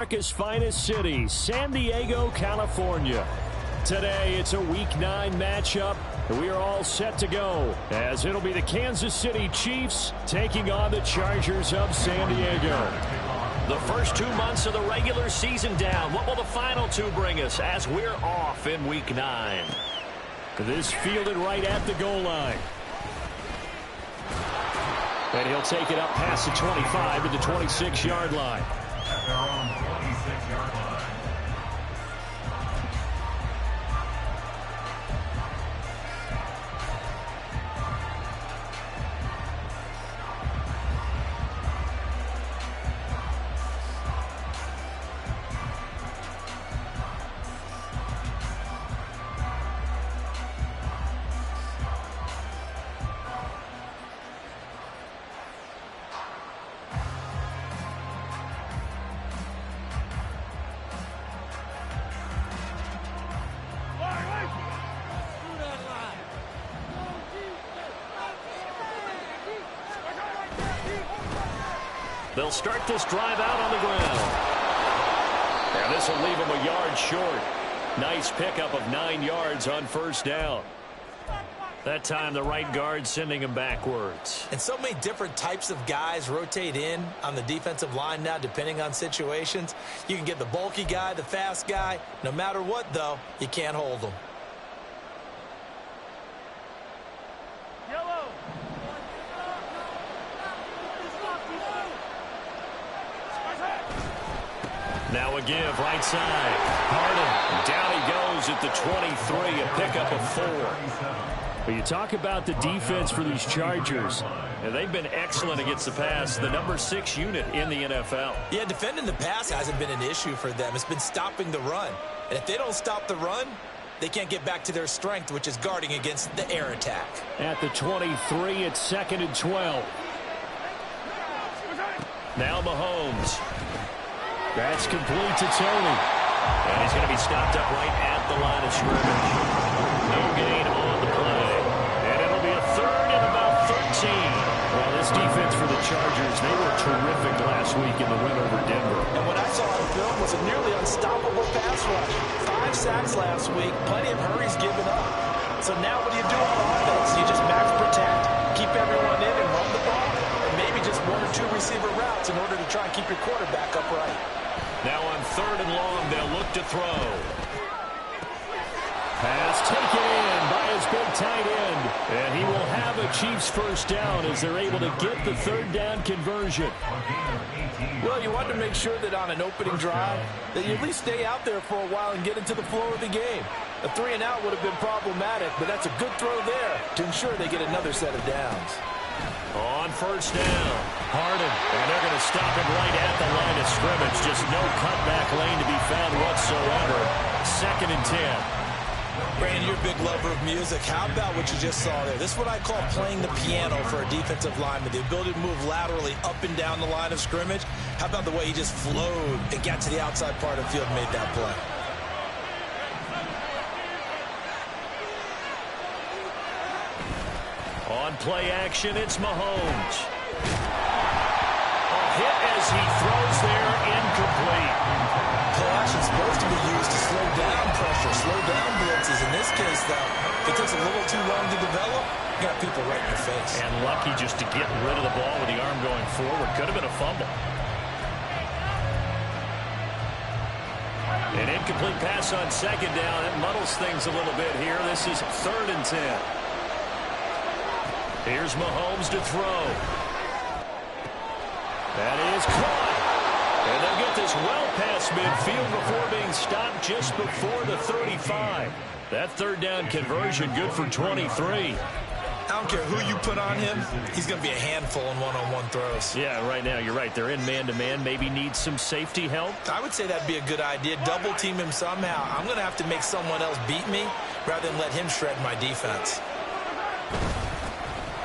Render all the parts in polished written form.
America's finest city, San Diego, California. Today, it's a Week 9 matchup, and we are all set to go, as it'll be the Kansas City Chiefs taking on the Chargers of San Diego. The first 2 months of the regular season down. What will the final 2 bring us as we're off in Week 9? This fielded right at the goal line. And he'll take it up past the 25 to the 26-yard line. At their own 26-yard line. They'll start this drive out on the ground. And this will leave him a yard short. Nice pickup of 9 yards on first down. That time the right guard sending him backwards. And so many different types of guys rotate in on the defensive line now depending on situations. You can get the bulky guy, the fast guy. No matter what, though, you can't hold them. Now a give, right side. Harden, down he goes at the 23, a pickup of 4. But you talk about the defense for these Chargers. And they've been excellent against the pass, the number 6 unit in the NFL. Yeah, defending the pass hasn't been an issue for them. It's been stopping the run. And if they don't stop the run, they can't get back to their strength, which is guarding against the air attack. At the 23, it's 2nd and 12. Now Mahomes. That's complete to Tony. And he's going to be stopped up right at the line of scrimmage. No gain on the play. And it'll be a 3rd and about 13. Well, this defense for the Chargers, they were terrific last week in the win over Denver. And what I saw on film was a nearly unstoppable pass rush. 5 sacks last week, plenty of hurries given up. So now what do you do on offense? You just max protect, keep everyone in and run the ball, or maybe just 1 or 2 receiver routes in order to try and keep your quarterback upright. Now on 3rd and long, they'll look to throw. Pass taken in by his big tight end. And he will have a Chiefs first down as they're able to get the 3rd down conversion. Well, you want to make sure that on an opening drive, that you at least stay out there for a while and get into the flow of the game. A 3 and out would have been problematic, but that's a good throw there to ensure they get another set of downs. On first down, Harden. And they're going to stop him right at the line of scrimmage. Just no cutback lane to be found whatsoever. 2nd and 10. Brandon, you're a big lover of music. How about what you just saw there? This is what I call playing the piano for a defensive lineman. The ability to move laterally up and down the line of scrimmage. How about the way he just flowed and got to the outside part of the field and made that play? On play action, it's Mahomes. A hit as he throws there, incomplete. Play action is supposed to be used to slow down pressure, slow down blitzes. In this case, though, if it takes a little too long to develop, you got people right in your face. And lucky just to get rid of the ball with the arm going forward. Could have been a fumble. An incomplete pass on 2nd down. It muddles things a little bit here. This is 3rd and 10. Here's Mahomes to throw. That is caught. And they'll get this well past midfield before being stopped just before the 35. That 3rd down conversion good for 23. I don't care who you put on him, he's going to be a handful in one-on-one throws. Yeah, right now, you're right. They're in man-to-man. Maybe need some safety help. I would say that'd be a good idea. Double team him somehow. I'm going to have to make someone else beat me rather than let him shred my defense.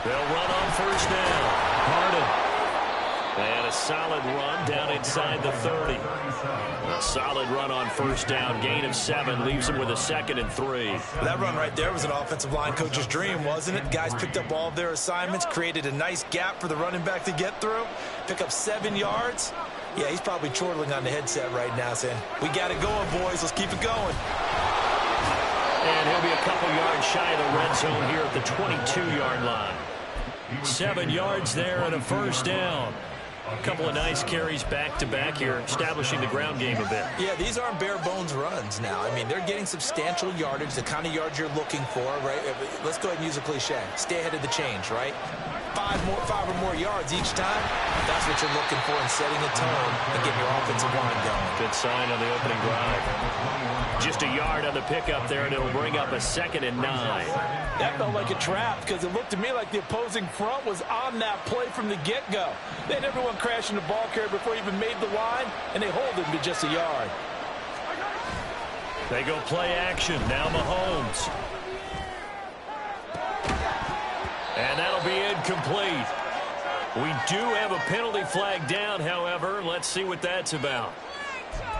They'll run on first down. Harden. And a solid run down inside the 30. A solid run on first down. Gain of 7 leaves him with a 2nd and 3. That run right there was an offensive line coach's dream, wasn't it? Guys picked up all of their assignments, created a nice gap for the running back to get through, pick up 7 yards. Yeah, he's probably chortling on the headset right now saying, we got it going, boys. Let's keep it going. And he'll be a couple yards shy of the red zone here at the 22-yard line. 7 yards there and a first down. A couple of nice carries back-to-back here, establishing the ground game a bit. Yeah, these aren't bare-bones runs now. I mean, they're getting substantial yardage, the kind of yards you're looking for, right? Let's go ahead and use a cliche. Stay ahead of the change, right? 5 or more yards each time. That's what you're looking for in setting a tone and getting your offensive line going. Good sign on the opening drive. Just a yard on the pickup there, and it'll bring up a 2nd and 9. That felt like a trap because it looked to me like the opposing front was on that play from the get-go. They had everyone crashing the ball carrier before he even made the line, and they hold him to just a yard. They go play action. Now Mahomes. And that'll be incomplete. We do have a penalty flag down, however. Let's see what that's about.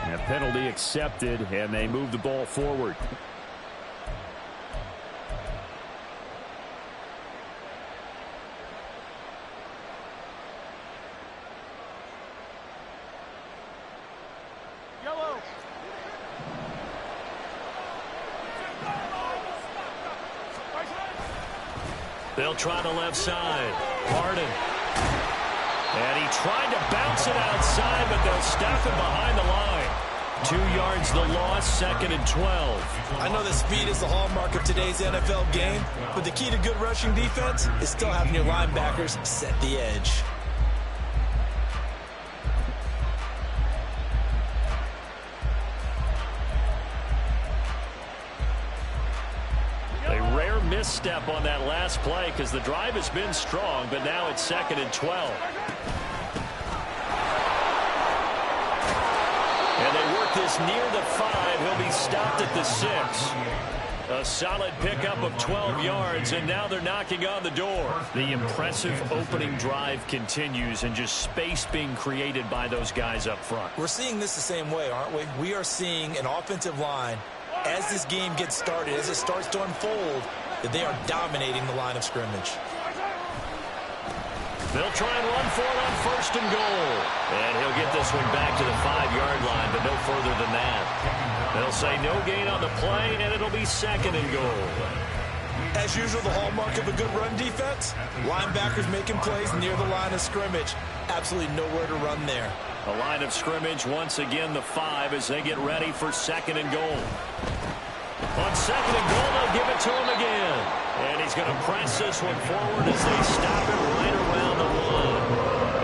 A penalty accepted, and they move the ball forward. Yellow. They'll try the left side. Harden. And he tried to bounce it outside, but they'll stop him behind the line. 2 yards the loss, 2nd and 12. I know that speed is the hallmark of today's NFL game, but the key to good rushing defense is still having your linebackers set the edge. A rare misstep on that last play because the drive has been strong, but now it's 2nd and 12. And they work this near the 5. He'll be stopped at the 6. A solid pickup of 12 yards, and now they're knocking on the door. The impressive opening drive continues, and just space being created by those guys up front. We're seeing this the same way, aren't we? We are seeing an offensive line, as this game gets started, as it starts to unfold, that they are dominating the line of scrimmage. They'll try and run for it on 1st and goal. And he'll get this one back to the 5-yard line, but no further than that. They'll say no gain on the play, and it'll be 2nd and goal. As usual, the hallmark of a good run defense, linebackers making plays near the line of scrimmage. Absolutely nowhere to run there. A line of scrimmage, once again the 5 as they get ready for 2nd and goal. On 2nd and goal, they'll give it to him again. And he's going to press this one forward as they stop it right around the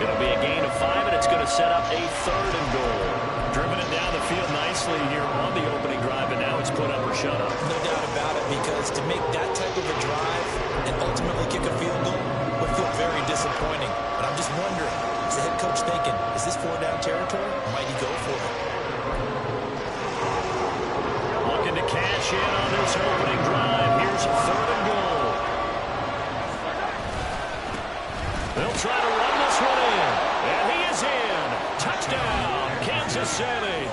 1. It'll be a gain of 5, and it's going to set up a 3rd and goal. Driven it down the field nicely here on the opening drive, and now it's put up or shut up. No doubt about it, because to make that type of a drive and ultimately kick a field goal would feel very disappointing. But I'm just wondering, is the head coach thinking, is this 4-down territory, or might he go for it? Looking to cash in on this opening drive. Here's a 3rd and goal. They'll try to run this one in. And he is in. Touchdown, Kansas City.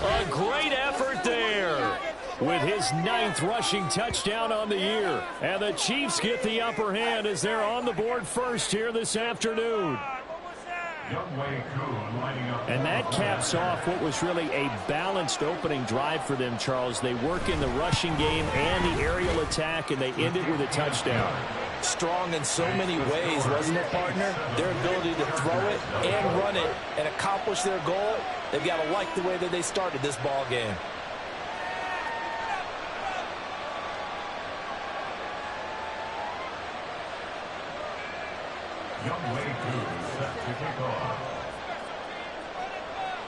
A great effort there with his 9th rushing touchdown on the year. And the Chiefs get the upper hand as they're on the board first here this afternoon. And that caps off what was really a balanced opening drive for them, Charles. They work in the rushing game and the aerial attack, and they end it with a touchdown. Strong in so many ways, wasn't it, partner? Their ability to throw it and run it and accomplish their goal, they've got to like the way that they started this ball game.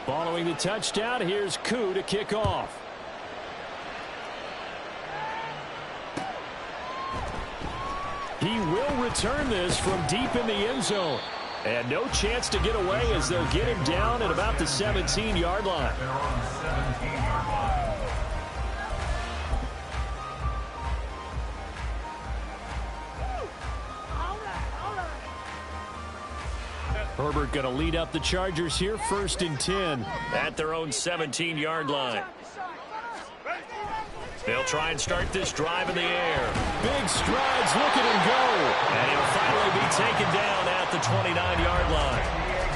Following the touchdown, here's Koo to kick off. He will return this from deep in the end zone. And no chance to get away as they'll get him down at about the 17-yard line. Herbert going to lead up the Chargers here, 1st and 10. At their own 17-yard line. They'll try and start this drive in the air. Big strides, look at him go. And he'll finally be taken down at the 29-yard line.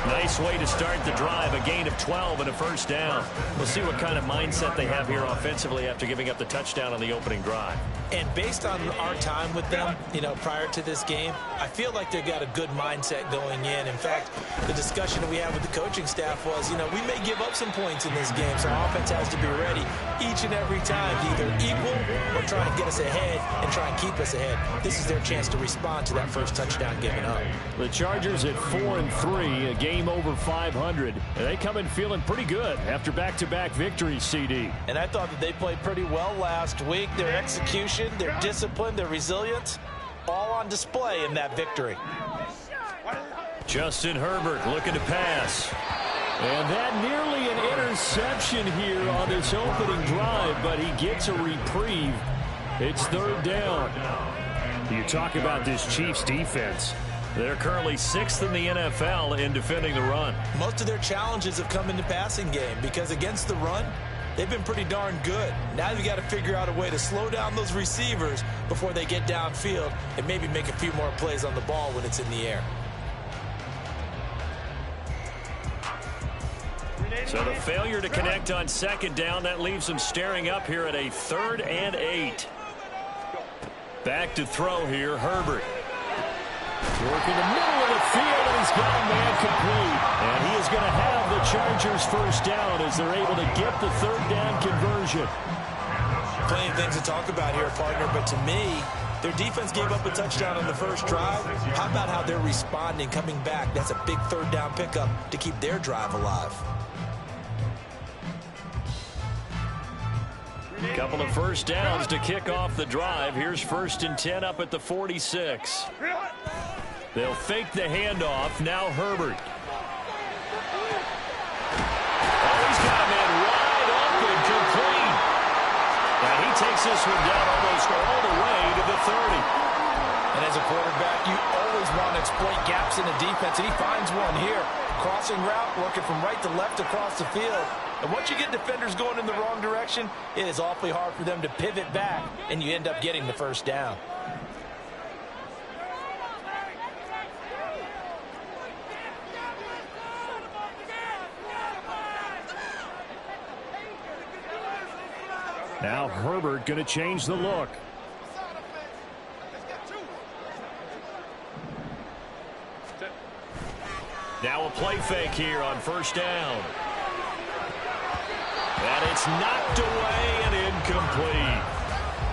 Nice way to start the drive. A gain of 12 and a first down. We'll see what kind of mindset they have here offensively after giving up the touchdown on the opening drive. And based on our time with them, prior to this game, I feel like they've got a good mindset going in. In fact, the discussion that we had with the coaching staff was, we may give up some points in this game, so our offense has to be ready each and every time to either equal or try and get us ahead and try and keep us ahead. This is their chance to respond to that first touchdown given up. The Chargers at 4-3, a game over 500. And they come in feeling pretty good after back-to-back victories, CD. And I thought that they played pretty well last week. Their execution, their discipline, their resilience, all on display in that victory. Justin Herbert looking to pass. And that nearly an interception here on this opening drive, but he gets a reprieve. It's third down. You talk about this Chiefs defense. They're currently 6th in the NFL in defending the run. Most of their challenges have come in the passing game because against the run, they've been pretty darn good. Now you've got to figure out a way to slow down those receivers before they get downfield and maybe make a few more plays on the ball when it's in the air. So the failure to connect on second down, that leaves them staring up here at a 3rd and 8. Back to throw here, Herbert. Working the middle of the field, and he's got a man complete. And he is going to have the Chargers first down as they're able to get the third down conversion. Plenty of things to talk about here, partner, but to me, their defense gave up a touchdown on the first drive. How about how they're responding, coming back? That's a big third down pickup to keep their drive alive. Couple of first downs to kick off the drive. Here's 1st and 10 up at the 46. They'll fake the handoff. Now Herbert. Oh, he's got a man wide open, complete. And he takes this one down almost all the way to the 30. And as a quarterback, you always want to exploit gaps in the defense, and he finds one here. Crossing route, working from right to left across the field. And once you get defenders going in the wrong direction, it is awfully hard for them to pivot back, and you end up getting the first down. Now Herbert going to change the look. Now a play fake here on first down. And it's knocked away and incomplete.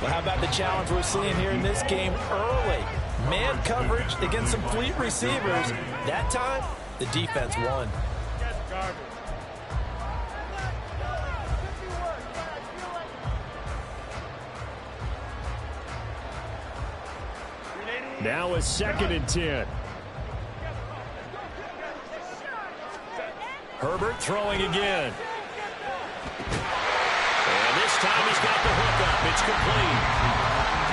Well, how about the challenge we're seeing here in this game early? Man coverage against some fleet receivers. That time, the defense won. Now a 2nd and 10. Herbert throwing again. And this time he's got the hook up. It's complete.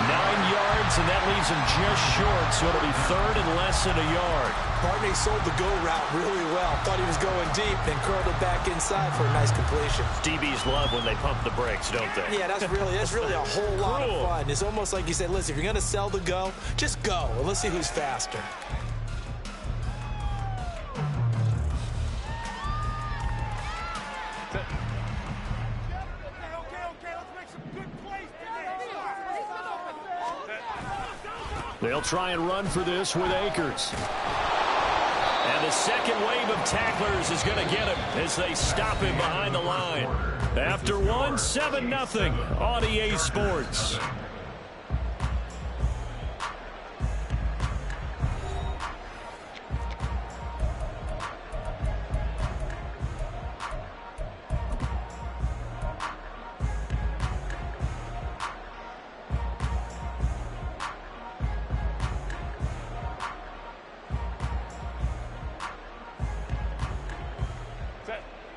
9 yards, and that leaves him just short, so it'll be 3rd and less than a yard. Barney sold the go route really well. Thought he was going deep, then curled it back inside for a nice completion. DBs love when they pump the brakes, don't they? Yeah, that's really a whole lot of fun. It's almost like you say, listen, if you're going to sell the go, just go, and let's see who's faster. They'll try and run for this with Akers. And the second wave of tacklers is going to get him as they stop him behind the line. After one, 7-0 on EA Sports.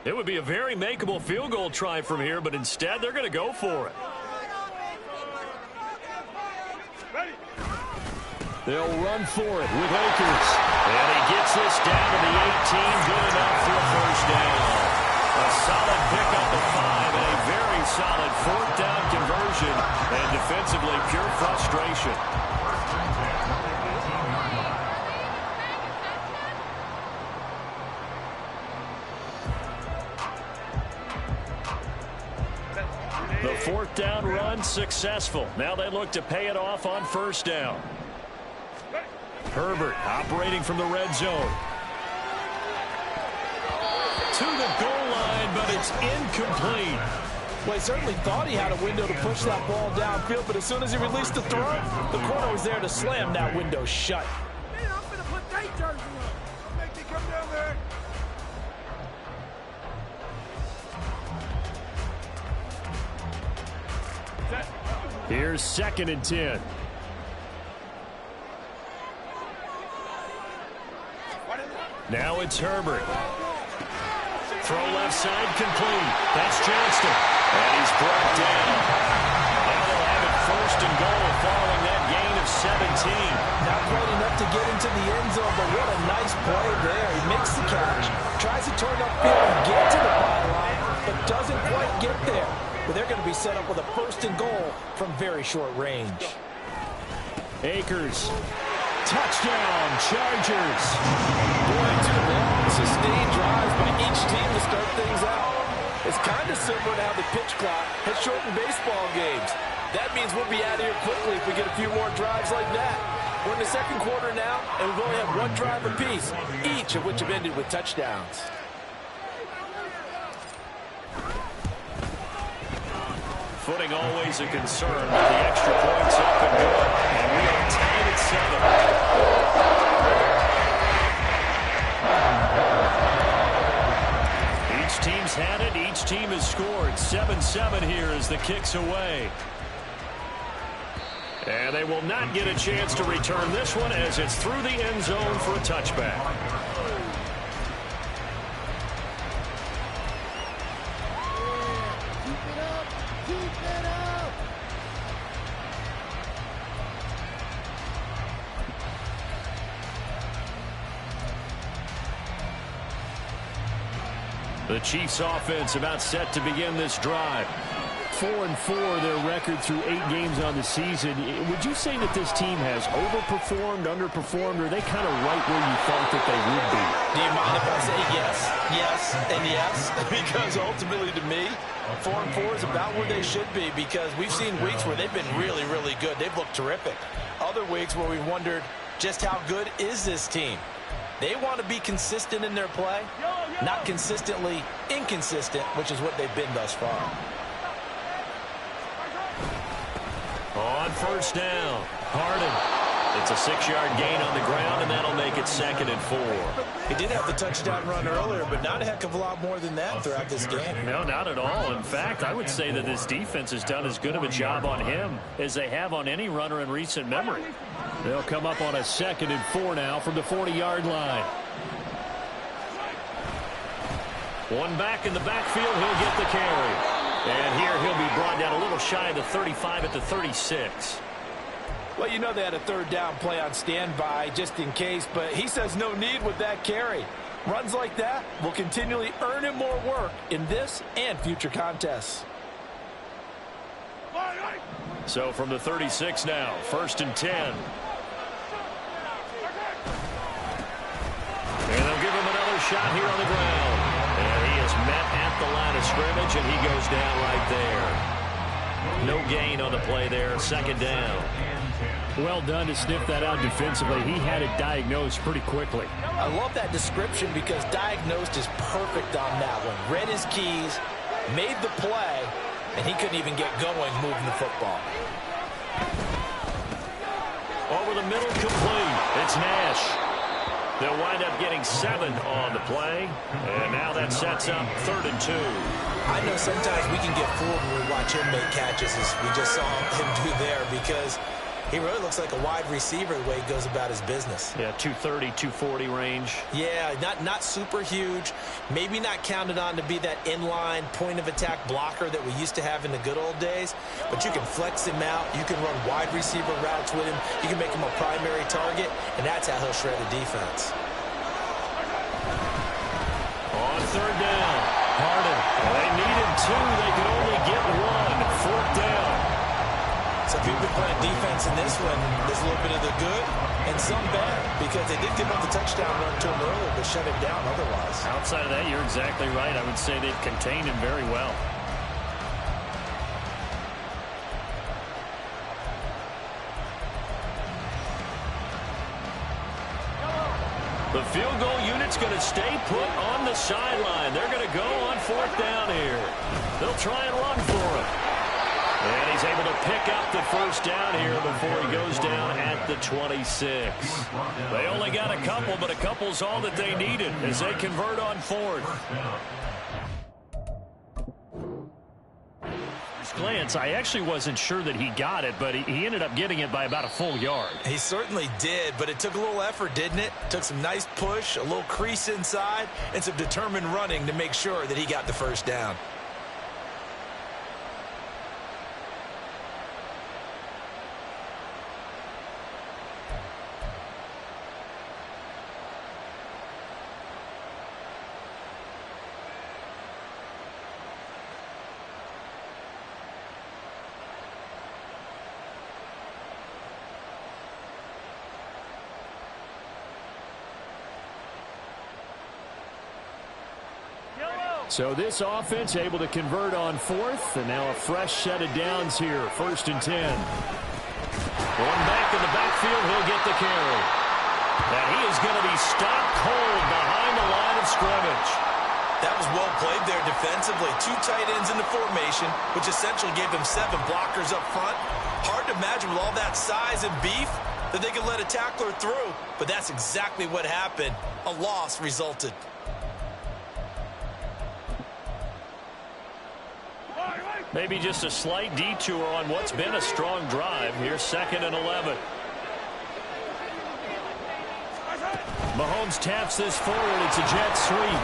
It would be a very makeable field goal try from here, but instead they're going to go for it. They'll run for it with Akers. And he gets this down to the 18, good enough for a first down. A solid pickup of 5 and a very solid 4th down conversion. And defensively, pure frustration. The fourth down run successful. Now they look to pay it off on first down. Herbert operating from the red zone. To the goal line, but it's incomplete. Well, he certainly thought he had a window to push that ball downfield, but as soon as he released the throw, the corner was there to slam that window shut. Man, I'm going to put tape jersey on. I'll make you come down there. Here's 2nd and 10. Now it's Herbert. Throw left side complete. That's Johnston. And he's brought down. Now they'll have it 1st and goal following that gain of 17. Not quite enough to get into the end zone, but what a nice play there. He makes the catch, tries to turn upfield and get to the byline, but doesn't quite get there. But they're going to be set up with a 1st and goal from very short range. Akers. Touchdown, Chargers. Boy, 2 long, sustained drives by each team to start things out. It's kind of similar to how the pitch clock has shortened baseball games. That means we'll be out of here quickly if we get a few more drives like that. We're in the 2nd quarter now, and we've only had 1 drive apiece, each of which have ended with touchdowns. Footing always a concern, but the extra points up and good. And we are tied at 7. Each team's had it. Each team has scored. 7-7 here as the kick's away. And they will not get a chance to return this one as it's through the end zone for a touchback. The Chiefs offense about set to begin this drive. 4-4 their record through 8 games on the season. Would you say that this team has overperformed, underperformed, or are they kind of right where you thought that they would be? Do you mind if I say yes, yes, and yes? Because ultimately to me, 4-4 is about where they should be because we've seen weeks where they've been really, really good. They've looked terrific. Other weeks where we've wondered just how good is this team? They want to be consistent in their play, not consistently inconsistent, which is what they've been thus far. On first down, Harden. It's a 6-yard gain on the ground, and that'll make it 2nd and 4. He did have the touchdown run earlier, but not a heck of a lot more than that throughout this game. No, not at all. In fact, I would say that this defense has done as good of a job on him as they have on any runner in recent memory. They'll come up on a 2nd and 4 now from the 40-yard line. One back in the backfield, he'll get the carry. And here he'll be brought down a little shy of the 35 at the 36. Well, you know they had a 3rd down play on standby just in case, but he says no need with that carry. Runs like that will continually earn him more work in this and future contests. So from the 36 now, 1st and 10. And they'll give him another shot here on the ground. And he is met at the line of scrimmage, and he goes down right there. No gain on the play there, 2nd down. Well done to sniff that out defensively. He had it diagnosed pretty quickly. I love that description because diagnosed is perfect on that one. Read his keys, made the play, and he couldn't even get going moving the football. Over the middle, complete. It's Nash. They'll wind up getting 7 on the play. And now that sets up 3rd and 2. I know sometimes we can get fooled when we watch him make catches as we just saw him do there because he really looks like a wide receiver the way he goes about his business. Yeah, 230, 240 range. Yeah, not super huge. Maybe not counted on to be that inline point-of-attack blocker that we used to have in the good old days. But you can flex him out. You can run wide receiver routes with him. You can make him a primary target, and that's how he'll shred the defense. On 3rd down, Harden. Well, they needed 2. They could only get 1. 4th down. So if you've been playing defense in this one, there's a little bit of the good and some bad because they did give up the touchdown run to him earlier but shut him down otherwise. Outside of that, you're exactly right. I would say they've contained him very well. The field goal unit's going to stay put on the sideline. They're going to go on 4th down here. They'll try and run for it. And he's able to pick up the 1st down here before he goes down at the 26. They only got a couple, but a couple's all that they needed as they convert on 4th. Glance, I actually wasn't sure that he got it, but he ended up getting it by about a full yard. He certainly did, but it took a little effort, didn't it? Took some nice push, a little crease inside, and some determined running to make sure that he got the 1st down. So this offense able to convert on 4th, and now a fresh set of downs here, 1st and 10. One back in the backfield, he'll get the carry. And he is going to be stopped cold behind the line of scrimmage. That was well played there defensively. 2 tight ends in the formation, which essentially gave them 7 blockers up front. Hard to imagine with all that size and beef that they could let a tackler through, but that's exactly what happened. A loss resulted. Maybe just a slight detour on what's been a strong drive. Here's 2nd and 11. Mahomes taps this forward. It's a jet sweep.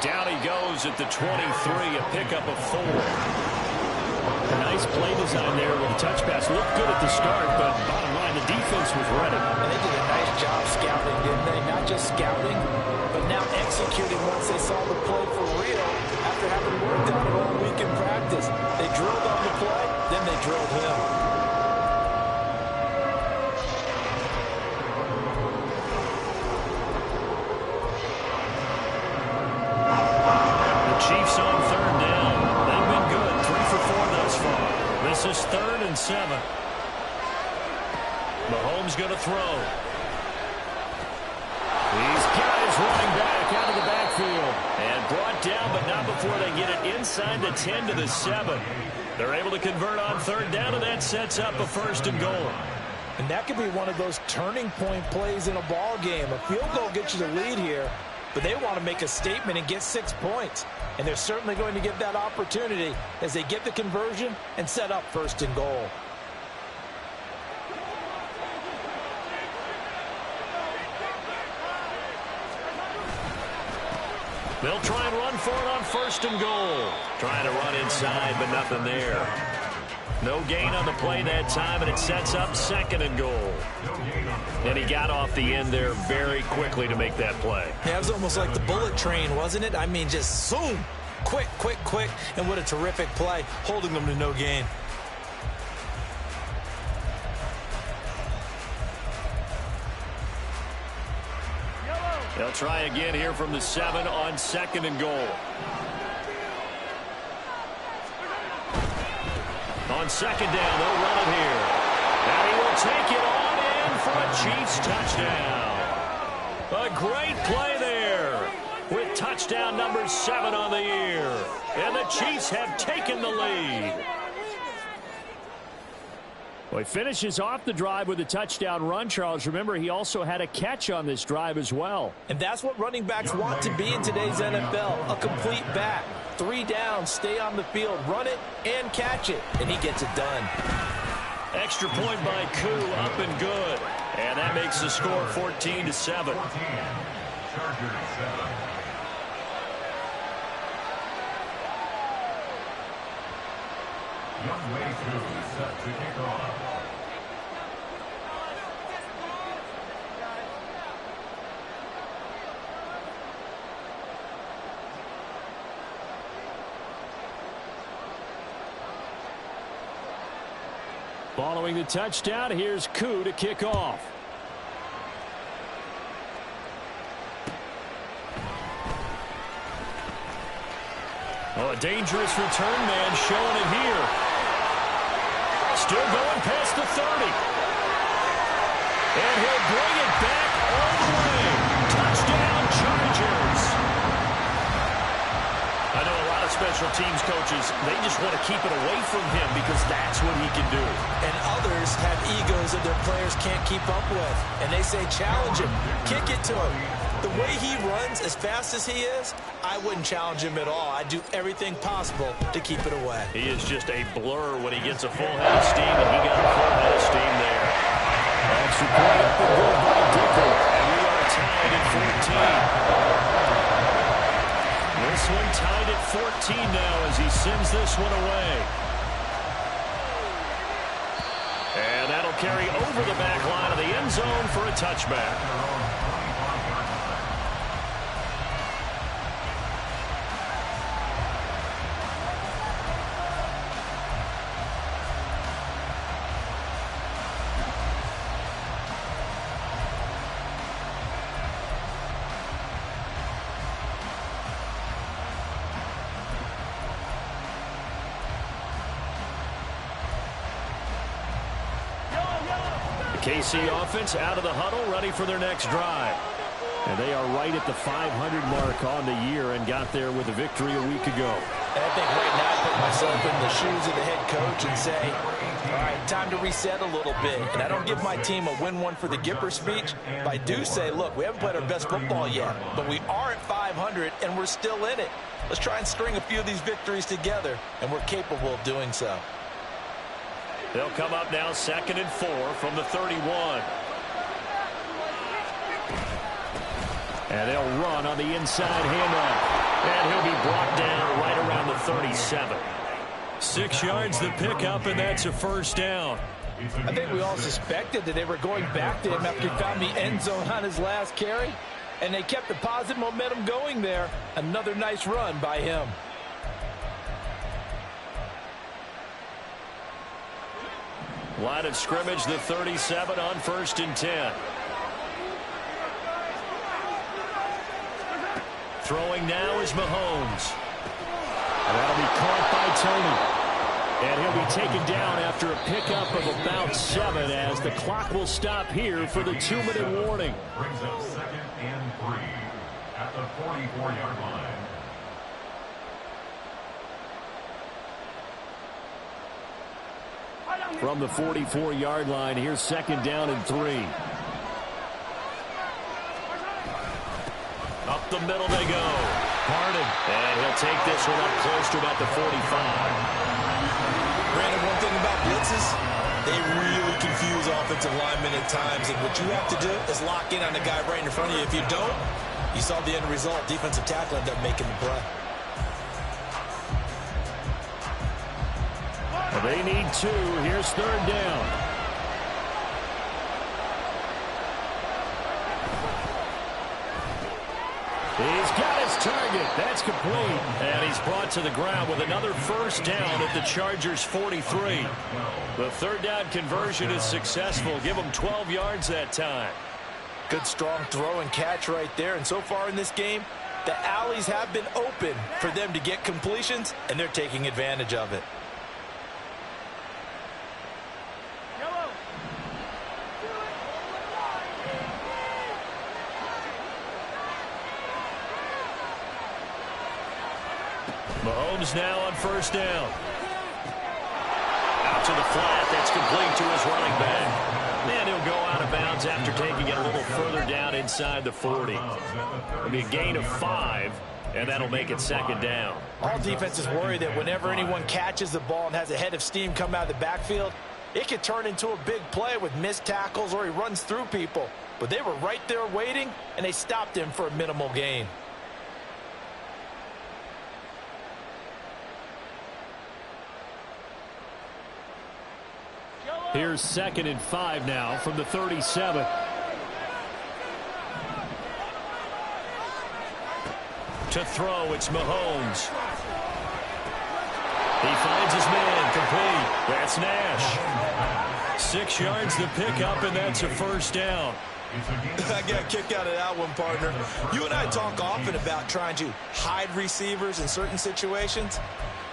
Down he goes at the 23, a pickup of 4. A nice play design there with a touch pass. Looked good at the start, but bottom line, the defense was ready. And they did a nice job scouting, didn't they? Not just scouting, but now executing once they saw the play for real after having worked on it all week in practice. They drilled on the play, then they drilled him. The Chiefs on 3rd down. They've been good, 3 for 4 thus far. This is 3rd and 7. Mahomes going to throw. He's got his running back out of the backfield. And brought down, but not before they get it inside the 10 to the 7. They're able to convert on 3rd down, and that sets up a 1st and goal. And that could be one of those turning point plays in a ball game. A field goal gets you the lead here, but they want to make a statement and get 6 points. And they're certainly going to get that opportunity as they get the conversion and set up 1st and goal. They'll try and run for it on 1st and goal. Trying to run inside, but nothing there. No gain on the play that time, and it sets up 2nd and goal. And he got off the end there very quickly to make that play. Yeah, it was almost like the bullet train, wasn't it? I mean, just zoom. Quick, quick, quick. And what a terrific play, holding them to no gain. They'll try again here from the 7 on 2nd and goal. On 2nd down, they'll run it here. And he will take it on in for a Chiefs touchdown. A great play there with touchdown number 7 on the year. And the Chiefs have taken the lead. Well, he finishes off the drive with a touchdown run, Charles. Remember, he also had a catch on this drive as well. And that's what running backs want to be in today's NFL, a complete back. 3 downs, stay on the field, run it, and catch it. And he gets it done. Extra point by Koo, up and good. And that makes the score 14-7. 14, Chargers 7. Young Way 2 set to kick off. Following the touchdown, here's Koo to kick off. Oh, a dangerous return man showing it here. Still going past the 30. And he'll bring it back all the way. special teams coaches, they just want to keep it away from him because that's what he can do. And others have egos that their players can't keep up with. And they say, challenge him, kick it to him. The way he runs as fast as he is, I wouldn't challenge him at all. I'd do everything possible to keep it away. He is just a blur when he gets a full head of steam, and he got a full head of steam there. Extra point up and good by Dicker. And we are tied at 14. This one tied at 14 now as he sends this one away. And that'll carry over the back line of the end zone for a touchback. KC offense out of the huddle, ready for their next drive. And they are right at the 500 mark on the year and got there with a victory a week ago. And I think right now I put myself in the shoes of the head coach and say, all right, time to reset a little bit. And I don't give my team a win one for the Gipper speech, but I do say, look, we haven't played our best football yet, but we are at 500 and we're still in it. Let's try and string a few of these victories together, and we're capable of doing so. They'll come up now 2nd and 4 from the 31. And they'll run on the inside handoff. And he'll be brought down right around the 37. 6 yards the pickup, and that's a first down. I think we all suspected that they were going back to him after he found the end zone on his last carry. And they kept the positive momentum going there. Another nice run by him. Line of scrimmage, the 37 on 1st and 10. Throwing now is Mahomes. And that'll be caught by Tony. And he'll be taken down after a pickup of about 7 as the clock will stop here for the 2-minute warning. Brings up 2nd and 3 at the 44-yard line. From the 44-yard line, here's 2nd down and 3. Up the middle they go. Harden. And he'll take this one up close to about the 45. Brandon, one thing about blitzes, they really confuse offensive linemen at times. And what you have to do is lock in on the guy right in front of you. If you don't, you saw the end result. Defensive tackle ended up making the play. They need 2. Here's 3rd down. He's got his target. That's complete. And he's brought to the ground with another first down at the Chargers' 43. The 3rd down conversion is successful. Give them 12 yards that time. Good strong throw and catch right there. And so far in this game, the alleys have been open for them to get completions, and they're taking advantage of it. Mahomes now on 1st down. Out to the flat. That's complete to his running back. And he'll go out of bounds after taking it a little further down inside the 40. It'll be a gain of 5, and that'll make it 2nd down. All defenses worry that whenever anyone catches the ball and has a head of steam come out of the backfield, it could turn into a big play with missed tackles or he runs through people. But they were right there waiting, and they stopped him for a minimal gain. Here's 2nd and 5 now from the 37. To throw, it's Mahomes. He finds his man, complete. That's Nash. 6 yards the pickup, and that's a first down. I got a kick out of that one, partner. You and I talk often about trying to hide receivers in certain situations,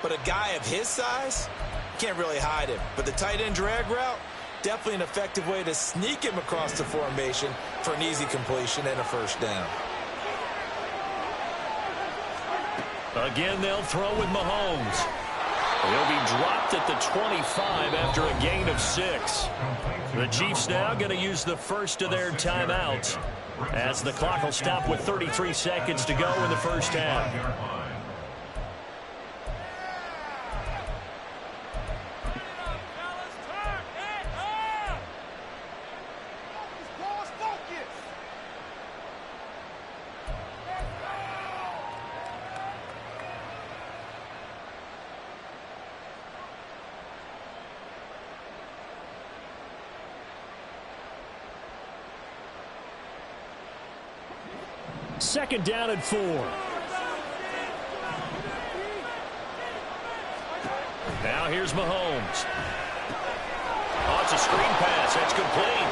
but a guy of his size can't really hide him. But the tight end drag route, definitely an effective way to sneak him across the formation for an easy completion and a first down. Again, they'll throw with Mahomes. He'll be dropped at the 25 after a gain of 6. The Chiefs now going to use the first of their timeouts as the clock will stop with 33 seconds to go in the first half. Second down and 4. Now here's Mahomes. Oh, it's a screen pass. That's complete.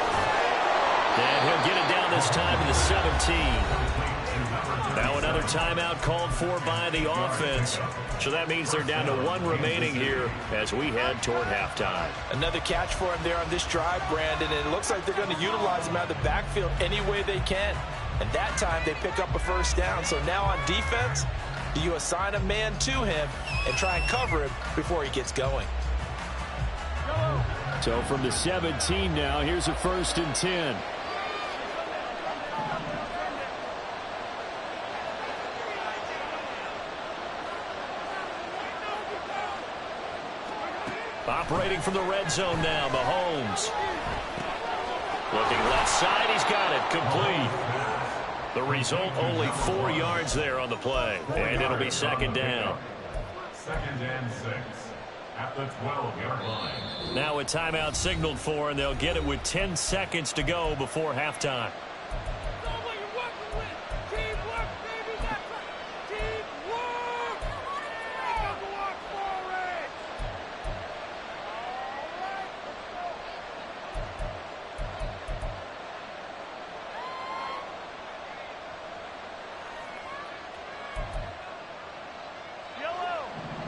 And he'll get it down this time to the 17. Now another timeout called for by the offense. So that means they're down to 1 remaining here as we head toward halftime. Another catch for him there on this drive, Brandon, and it looks like they're going to utilize him out of the backfield any way they can. And that time they pick up a first down. So now on defense, do you assign a man to him and try and cover him before he gets going? So from the 17 now, here's a 1st and 10. Operating from the red zone now, Mahomes. Looking left side, he's got it, complete. The result, only 4 yards there on the play. And it'll be second down. 2nd and 6 at the 12-yard line. Now a timeout signaled for, and they'll get it with 10 seconds to go before halftime.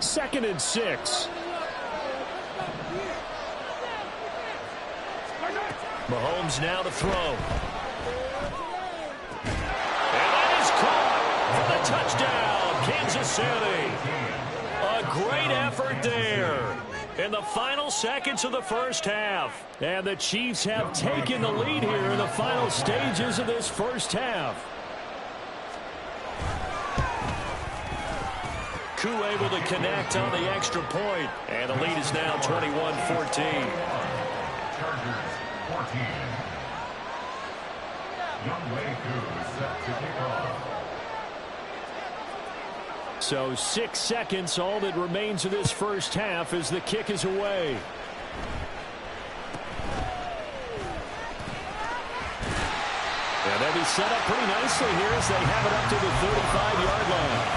Second and 6. Mahomes now to throw. And that is caught for the touchdown, Kansas City. A great effort there in the final seconds of the first half. And the Chiefs have taken the lead here in the final stages of this first half. Koo able to connect on the extra point. And the lead is now 21-14. Chargers 14. Youngway Koo set to kick off. So 6 seconds, all that remains of this first half as the kick is away. And they'll be set up pretty nicely here as they have it up to the 35-yard line.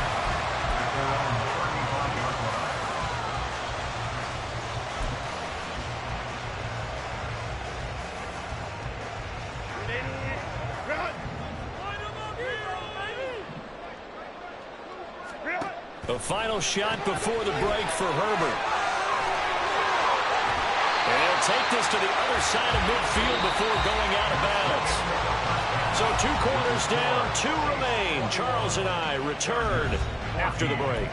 A final shot before the break for Herbert. And he'll take this to the other side of midfield before going out of bounds. So 2 quarters down, 2 remain. Charles and I return after the break.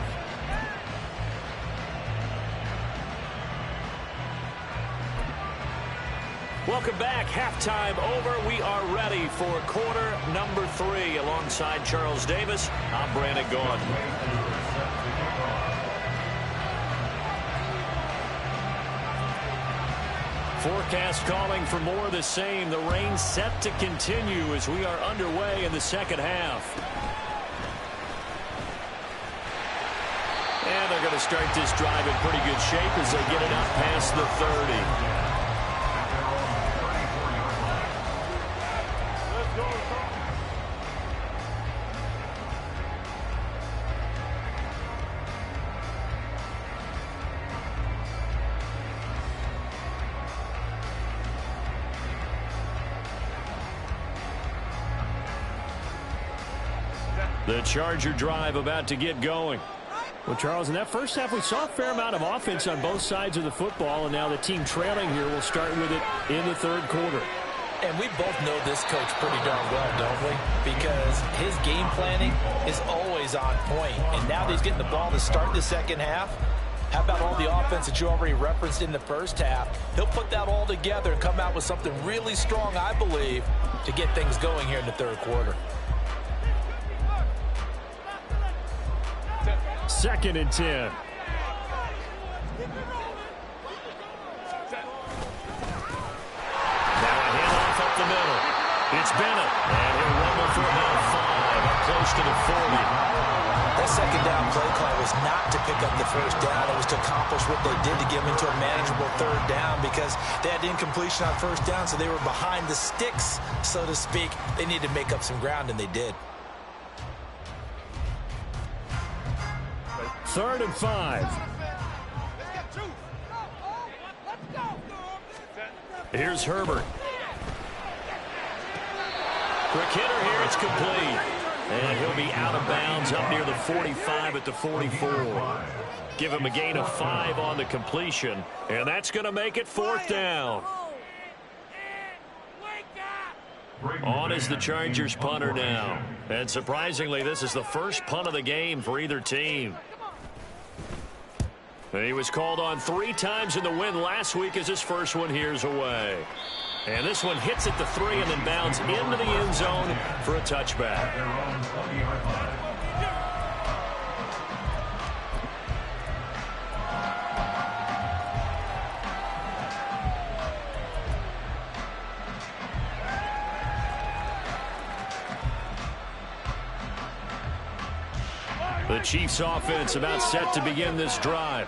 Welcome back. Halftime over. We are ready for quarter number 3. Alongside Charles Davis, I'm Brandon Gaughan. Forecast calling for more of the same. The rain set to continue as we are underway in the second half. And they're going to start this drive in pretty good shape as they get it up past the 30. The Charger drive about to get going. Well, Charles, in that first half, we saw a fair amount of offense on both sides of the football, and now the team trailing here will start with it in the third quarter. And we both know this coach pretty darn well, don't we? Because his game planning is always on point. And now that he's getting the ball to start the second half, how about all the offense that you already referenced in the first half? He'll put that all together and come out with something really strong, I believe, to get things going here in the third quarter. 2nd and 10. The middle. It's Bennett, and he'll rumble for about 5, up close to the 40. That second down play call was not to pick up the first down. It was to accomplish what they did to get them into a manageable third down because they had incompletion on first down, so they were behind the sticks, so to speak. They needed to make up some ground, and they did. 3rd and 5. Here's Herbert. Quick hitter here, it's complete. And he'll be out of bounds up near the 45 at the 44. Give him a gain of 5 on the completion, and that's going to make it 4th down. On is the Chargers punter now. And surprisingly, this is the first punt of the game for either team. And he was called on 3 times in the win last week as his first one here's away. And this one hits at the 3 and then bounds into the end zone for a touchback. The Chiefs offense about set to begin this drive.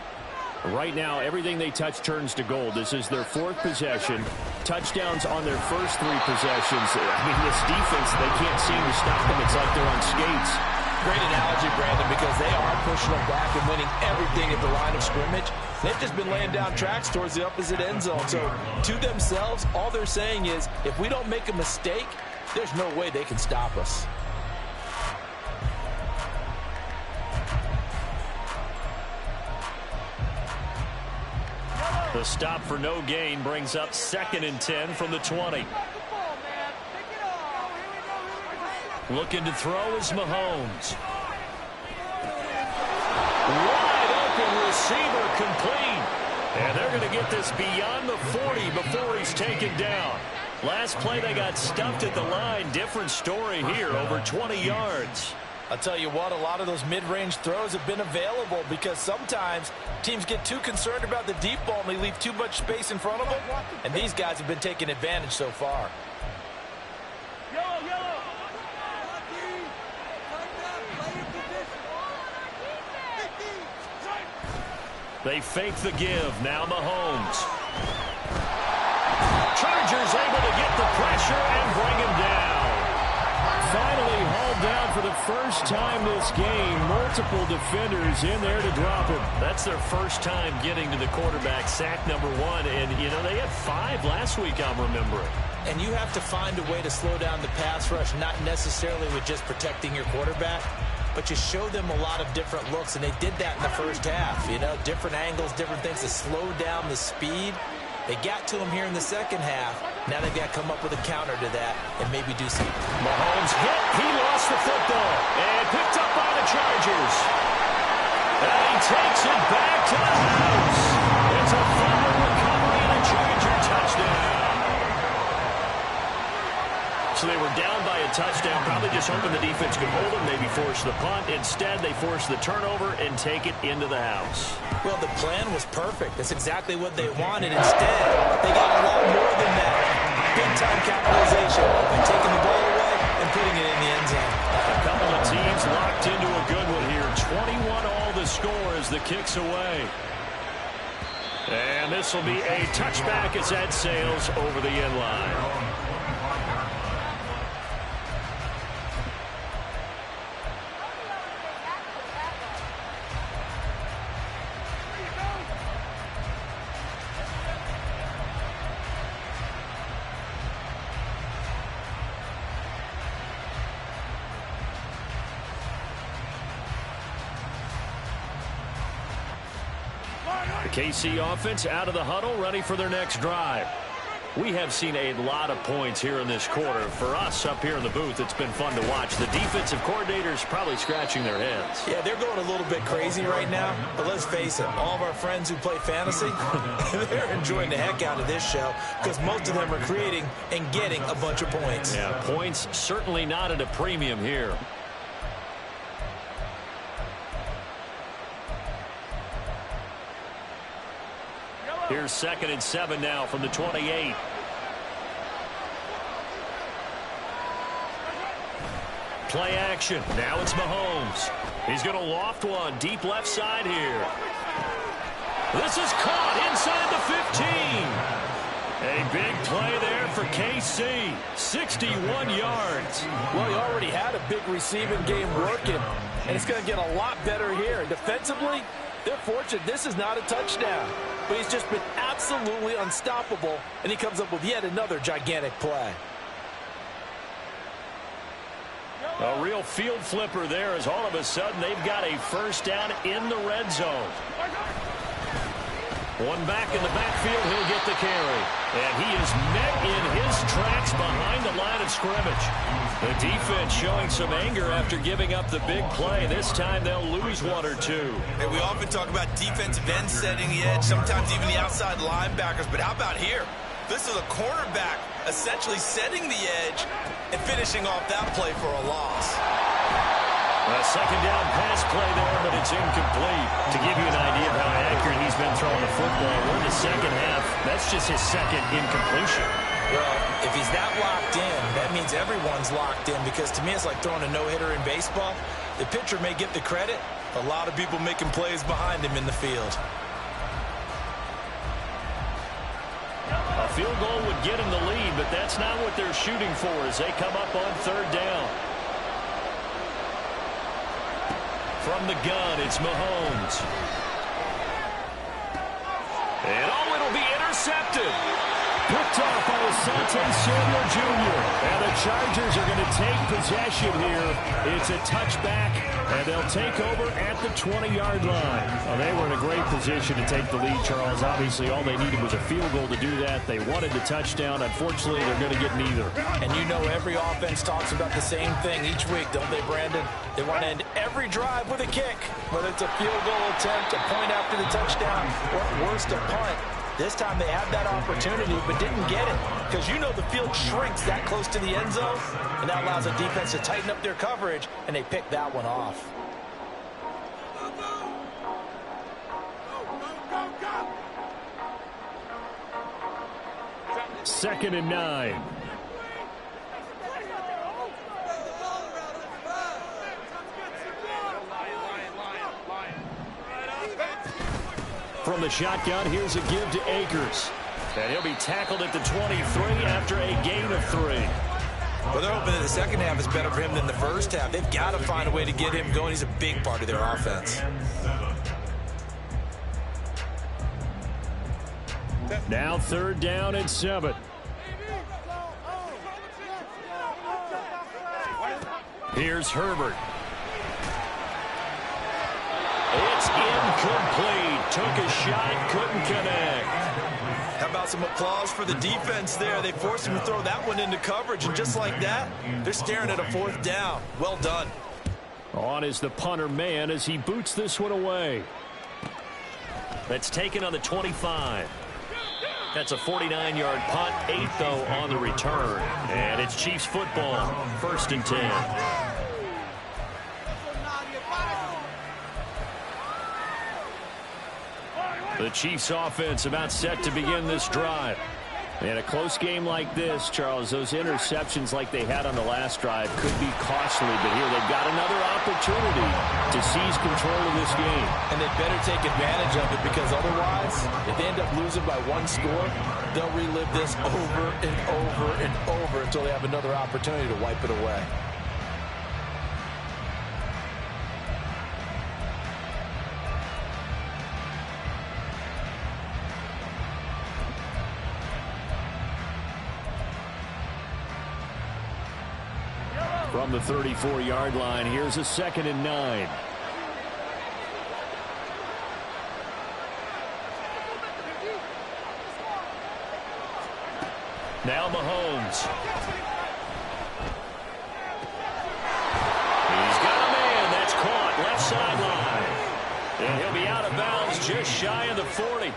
Right now, everything they touch turns to gold. This is their 4th possession. Touchdowns on their first 3 possessions. I mean, this defense, they can't seem to stop them. It's like they're on skates. Great analogy, Brandon, because they are pushing them back and winning everything at the line of scrimmage. They've just been laying down tracks towards the opposite end zone. So, to themselves, all they're saying is, if we don't make a mistake, there's no way they can stop us. The stop for no gain brings up 2nd and 10 from the 20. Looking to throw is Mahomes. Wide open receiver complete. And they're going to get this beyond the 40 before he's taken down. Last play they got stuffed at the line. Different story here, over 20 yards. I'll tell you what, a lot of those mid-range throws have been available because sometimes teams get too concerned about the deep ball and they leave too much space in front of them. And these guys have been taking advantage so far. They fake the give. Now Mahomes. Chargers able to get the pressure and bring him down. Finally hauled down for the first time this game. Multiple defenders in there to drop him. That's their first time getting to the quarterback, sack number 1. And, you know, they had 5 last week, I'm remembering. And you have to find a way to slow down the pass rush, not necessarily with just protecting your quarterback, but you show them a lot of different looks, and they did that in the first half. You know, different angles, different things to slow down the speed. They got to him here in the second half. Now they've got to come up with a counter to that and maybe do something. Mahomes hit. He lost the football. And picked up by the Chargers. And he takes it back to the house. It's a fumble recovery and a Charger touchdown. So they were down by a touchdown. Probably just hoping the defense could hold them, maybe force the punt. Instead, they force the turnover and take it into the house. Well, the plan was perfect. That's exactly what they wanted. Instead, they got a lot more than that. Big-time capitalization by taking the ball away and putting it in the end zone. A couple of teams locked into a good one here. 21 all the score as the kick's away. And this will be a touchback as that sails over the end line. KC offense out of the huddle, ready for their next drive. We have seen a lot of points here in this quarter. For us up here in the booth, it's been fun to watch. The defensive coordinators probably scratching their heads. Yeah, they're going a little bit crazy right now. But let's face it, all of our friends who play fantasy, they're enjoying the heck out of this show because most of them are creating and getting a bunch of points. Yeah, points certainly not at a premium here. Here's 2nd and 7 now from the 28. Play action. Now it's Mahomes. He's going to loft one deep left side here. This is caught inside the 15. A big play there for KC. 61 yards. Well, he already had a big receiving game working, and it's going to get a lot better here. Defensively, they're fortunate this is not a touchdown. But he's just been absolutely unstoppable, and he comes up with yet another gigantic play. A real field flipper there as all of a sudden they've got a first down in the red zone. One back in the backfield, he'll get the carry. And he is met in his tracks behind the line of scrimmage. The defense showing some anger after giving up the big play. This time they'll lose one or two. And we often talk about defensive ends setting the edge, sometimes even the outside linebackers. But how about here? This is a cornerback essentially setting the edge and finishing off that play for a loss. A second down pass play there, but it's incomplete. To give you an idea of how accurate he's been throwing the football, we're in the second half. That's just his second incompletion. Well, if he's that locked in, that means everyone's locked in, because to me it's like throwing a no-hitter in baseball. The pitcher may get the credit, a lot of people making plays behind him in the field. A field goal would get him the lead, but that's not what they're shooting for as they come up on 3rd down. From the gun, it's Mahomes. And oh, it'll be intercepted. Picked off by Asante Samuel Jr. And the Chargers are going to take possession here. It's a touchback, and they'll take over at the 20-yard line. Well, they were in a great position to take the lead, Charles. Obviously, all they needed was a field goal to do that. They wanted the touchdown. Unfortunately, they're going to get neither. And you know every offense talks about the same thing each week, don't they, Brandon? They want to end every drive with a kick, whether it's a field goal attempt, a point after the touchdown, or worst, a punt. This time they had that opportunity but didn't get it, because you know the field shrinks that close to the end zone, and that allows the defense to tighten up their coverage, and they pick that one off. Second and 9. From the shotgun, here's a give to Akers. And he'll be tackled at the 23 after a gain of 3. Well, they're hoping that the second half is better for him than the first half. They've got to find a way to get him going. He's a big part of their offense. Now 3rd down and 7. Here's Herbert. It's incomplete. Took a shot, couldn't connect. How about some applause for the defense there? They forced him to throw that one into coverage, and just like that, they're staring at a 4th down. Well done. On is the punter man as he boots this one away. That's taken on the 25. That's a 49-yard punt, 8 though on the return. And it's Chiefs football, 1st and 10. The Chiefs offense about set to begin this drive. In a close game like this, Charles, those interceptions like they had on the last drive could be costly, but here they've got another opportunity to seize control of this game. And they better take advantage of it, because otherwise, if they end up losing by 1 score, they'll relive this over and over and over until they have another opportunity to wipe it away. From the 34-yard line, here's a 2nd and 9. Now Mahomes. He's got a man. That's caught. Left sideline. And he'll be out of bounds just shy of the 40.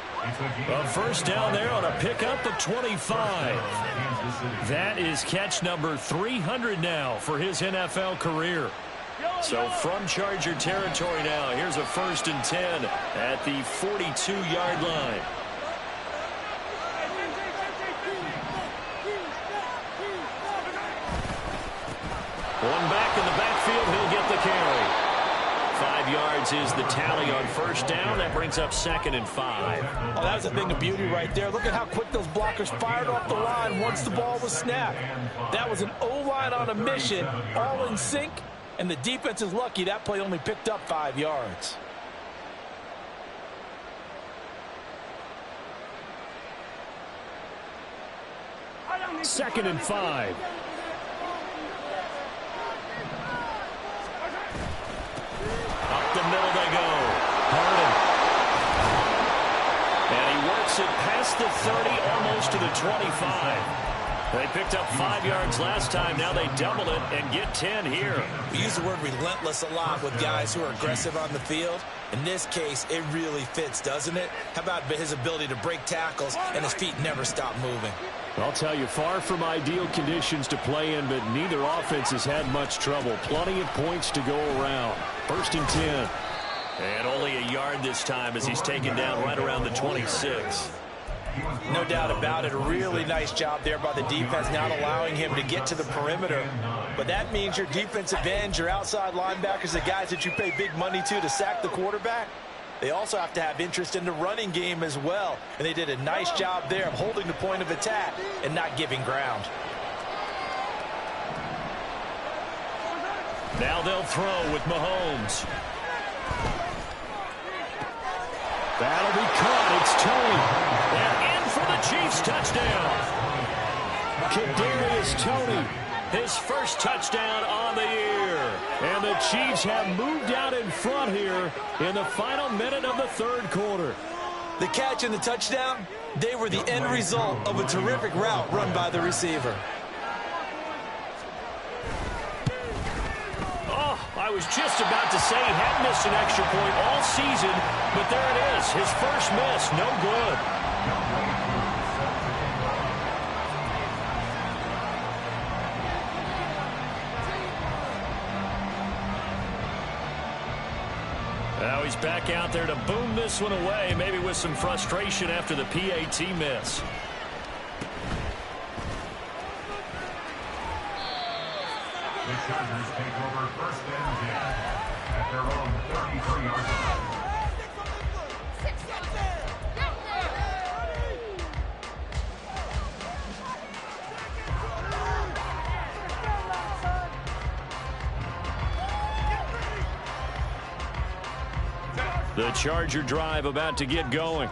A first down there on a pickup of 25. That is catch number 300 now for his NFL career. So from Charger territory now, here's a 1st and 10 at the 42-yard line. One back in the backfield, he'll get the carry. 5 yards is the tally on first down. That brings up 2nd and 5. Oh, that was a thing of beauty right there. Look at how quick those blockers fired off the line once the ball was snapped. That was an O-line on a mission, all in sync, and the defense is lucky that play only picked up 5 yards. Second and 5. Up the middle they go. Harden. And he works it past the 30, almost to the 25. They picked up 5 yards last time. Now they double it and get 10 here. We use the word relentless a lot with guys who are aggressive on the field. In this case, it really fits, doesn't it? How about his ability to break tackles and his feet never stop moving? I'll tell you, far from ideal conditions to play in, but neither offense has had much trouble. Plenty of points to go around. 1st and 10. And only a yard this time as he's taken down right around the 26. No doubt about it. A really nice job there by the defense, not allowing him to get to the perimeter. But that means your defensive ends, your outside linebackers, the guys that you pay big money to sack the quarterback, they also have to have interest in the running game as well. And they did a nice job there of holding the point of attack and not giving ground. Now they'll throw with Mahomes. That'll be caught. It's Tony. And in for the Chiefs touchdown. Kadarius Toney. His first touchdown on the year. And the Chiefs have moved out in front here in the final minute of the 3rd quarter. The catch and the touchdown, they were the end result of a terrific route run by the receiver. Oh, I was just about to say he had missed an extra point all season, but there it is. His first miss, no good. Now he's back out there to boom this one away, maybe with some frustration after the PAT miss. The Chargers take over 1st and 10 at their own 33-yard line. The Charger drive about to get going.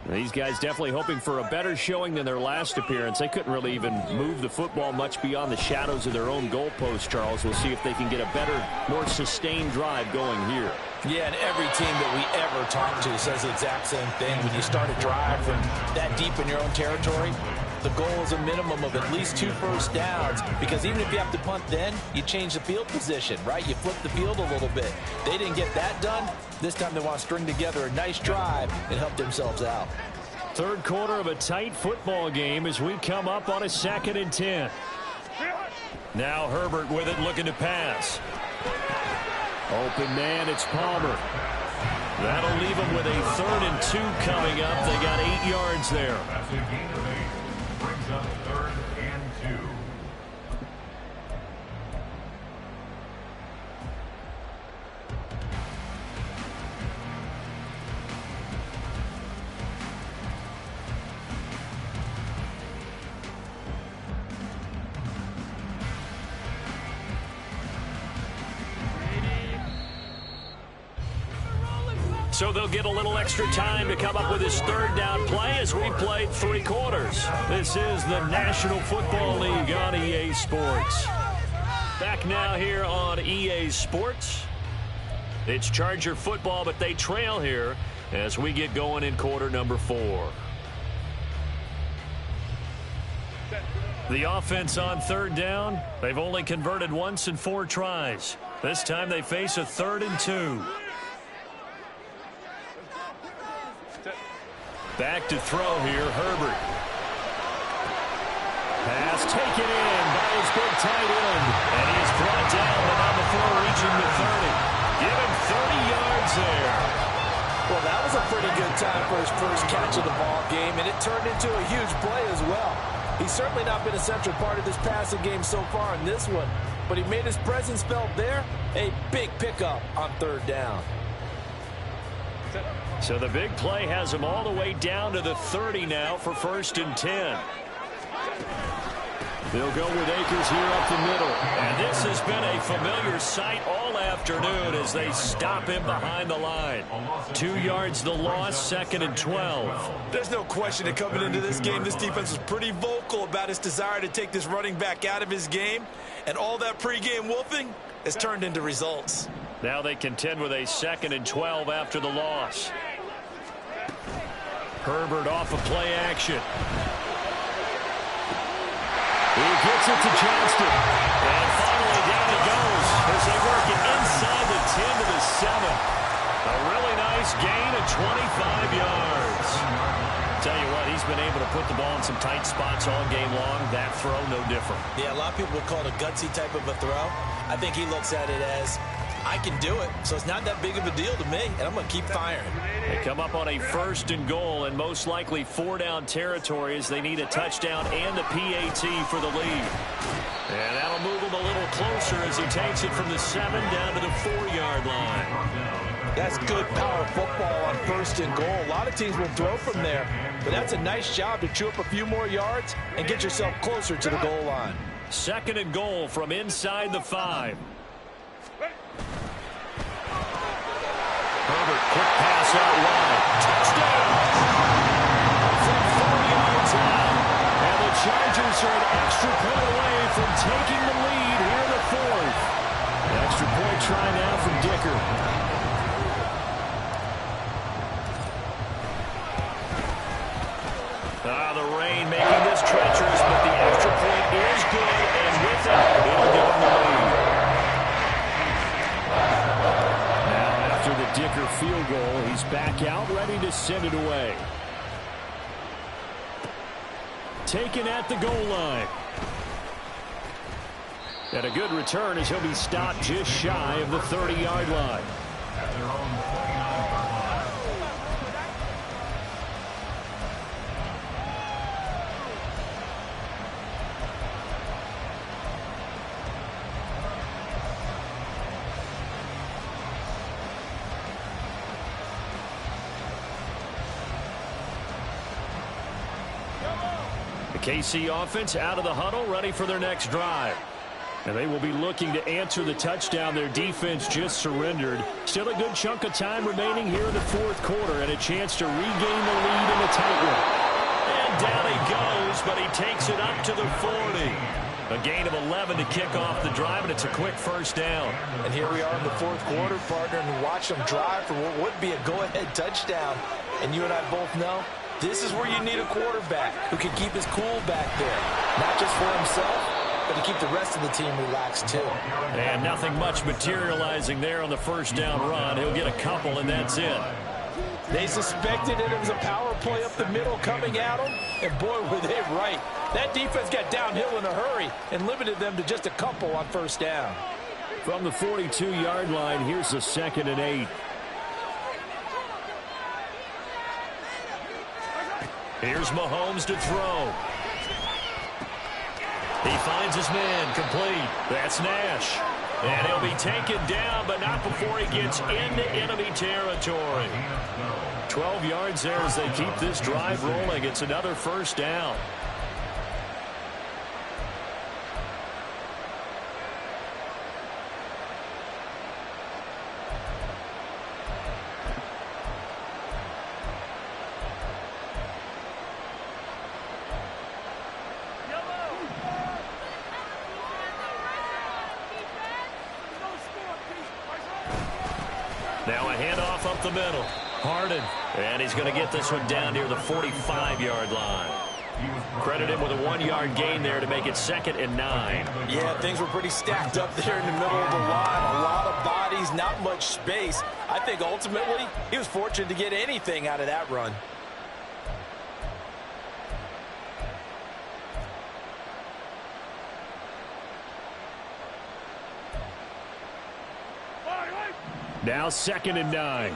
These guys definitely hoping for a better showing than their last appearance. They couldn't really even move the football much beyond the shadows of their own goalpost, Charles. We'll see if they can get a better, more sustained drive going here. Yeah, and every team that we ever talk to says the exact same thing. When you start a drive from that deep in your own territory, the goal is a minimum of at least 2 first downs, because even if you have to punt then, you change the field position, right? You flip the field a little bit. They didn't get that done. This time they want to string together a nice drive and help themselves out. 3rd quarter of a tight football game as we come up on a 2nd and 10. Now Herbert with it, looking to pass. Open man, it's Palmer. That'll leave them with a 3rd and 2 coming up. They got 8 yards there. That's a gain of 8. Brings up 3rd and 2. So they'll get a little extra time to come up with his 3rd down play as we played 3 quarters. This is the National Football League on EA Sports. Back now here on EA Sports. It's Charger football, but they trail here as we get going in quarter number 4. The offense on third down, they've only converted once in 4 tries. This time they face a 3rd and 2. Back to throw here, Herbert. Pass taken in by his big tight end. And he's brought down, but not before reaching the 30. Give him 30 yards there. Well, that was a pretty good time for his first catch of the ball game, and it turned into a huge play as well. He's certainly not been a central part of this passing game so far in this one, but he made his presence felt there. A big pickup on 3rd down. So the big play has him all the way down to the 30 now for 1st and 10. They'll go with Akers here up the middle. And this has been a familiar sight all afternoon as they stop him behind the line. 2 yards the loss, 2nd and 12. There's no question that coming into this game, this defense was pretty vocal about its desire to take this running back out of his game. And all that pregame wolfing has turned into results. Now they contend with a 2nd and 12 after the loss. Herbert off of play action. He gets it to Johnston. And finally down he goes as they work it inside the 10 to the 7. A really nice gain of 25 yards. Tell you what, he's been able to put the ball in some tight spots all game long. That throw, no different. Yeah, a lot of people would call it a gutsy type of a throw. I think he looks at it as, I can do it, so it's not that big of a deal to me, and I'm going to keep firing. They come up on a 1st and goal and most likely 4-down territory as they need a touchdown and a PAT for the lead. And that'll move him a little closer as he takes it from the 7 down to the 4-yard line. That's good power football on 1st and goal. A lot of teams will throw from there, but that's a nice job to chew up a few more yards and get yourself closer to the goal line. 2nd and goal from inside the 5. Herbert, quick pass out wide. Touchdown! From 4 yards out. And the Chargers are an extra point away from taking the lead here in the 4th. An extra point try now from Dicker. The rain making this treacherous, but the extra point is good, and with it, it'll give them the lead. After the Dicker field goal, he's back out, ready to send it away. Taken at the goal line. And a good return as he'll be stopped just shy of the 30-yard line. At their own 49-yard line. The KC offense out of the huddle, ready for their next drive. And they will be looking to answer the touchdown their defense just surrendered. Still a good chunk of time remaining here in the 4th quarter and a chance to regain the lead in the tight one. And down he goes, but he takes it up to the 40. A gain of 11 to kick off the drive, and it's a quick 1st down. And here we are in the 4th quarter, partner, and watch them drive for what would be a go-ahead touchdown. And you and I both know this is where you need a quarterback who can keep his cool back there, not just for himself, but to keep the rest of the team relaxed too. And nothing much materializing there on the 1st down run. He'll get a couple, and that's it. They suspected it was a power play up the middle coming at them, and boy, were they right. That defense got downhill in a hurry and limited them to just a couple on 1st down. From the 42-yard line, here's the 2nd and 8. Here's Mahomes to throw. He finds his man, complete. That's Nash. And he'll be taken down, but not before he gets into enemy territory. 12 yards there as they keep this drive rolling. It's another 1st down. Now a handoff up the middle. Harden. And he's going to get this one down near the 45-yard line. Credit him with a 1-yard gain there to make it 2nd and 9. Yeah, things were pretty stacked up there in the middle of the line. A lot of bodies, not much space. I think ultimately he was fortunate to get anything out of that run. Now 2nd and 9.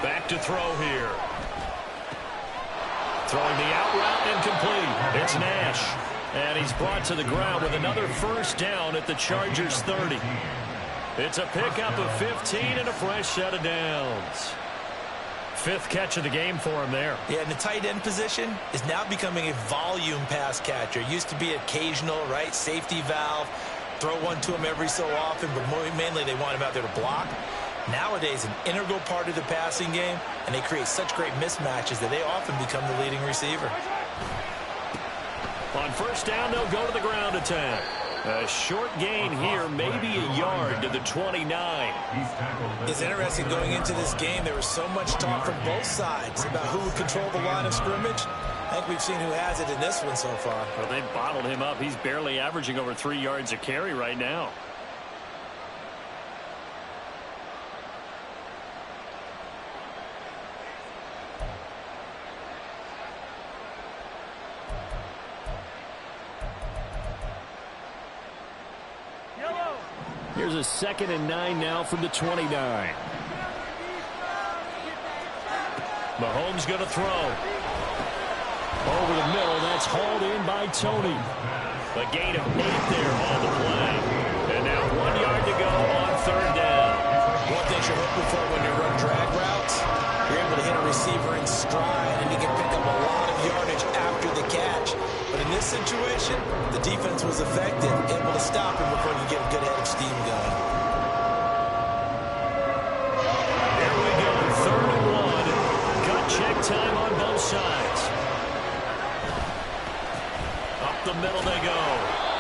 Back to throw here. Throwing the out route incomplete. It's Nash. And he's brought to the ground with another first down at the Chargers 30. It's a pickup of 15 and a fresh set of downs. 5th catch of the game for him there. Yeah, and the tight end position is now becoming a volume pass catcher. Used to be occasional, right? Safety valve. Throw one to him every so often, but mainly they want him out there to block. Nowadays, an integral part of the passing game, and they create such great mismatches that they often become the leading receiver. On first down, they'll go to the ground attack. A short gain here, maybe a yard to the 29. It's interesting going into this game. There was so much talk from both sides about who would control the line of scrimmage. I think we've seen who has it in this one so far. Well, they've bottled him up. He's barely averaging over 3 yards a carry right now. Here's a 2nd and 9 now from the 29. Mahomes going to throw. Over the middle, that's hauled in by Tony. A gain of 8 there on the play. And now 1 yard to go on 3rd down. One thing you're looking for when you run drag routes, you're able to hit a receiver in stride, and you can pick up a lot of yardage after the catch. But in this situation, the defense was effective, able to stop him before you get a good head of steam going. There we go, 3rd and 1. Got check time on both sides. Up the middle they go.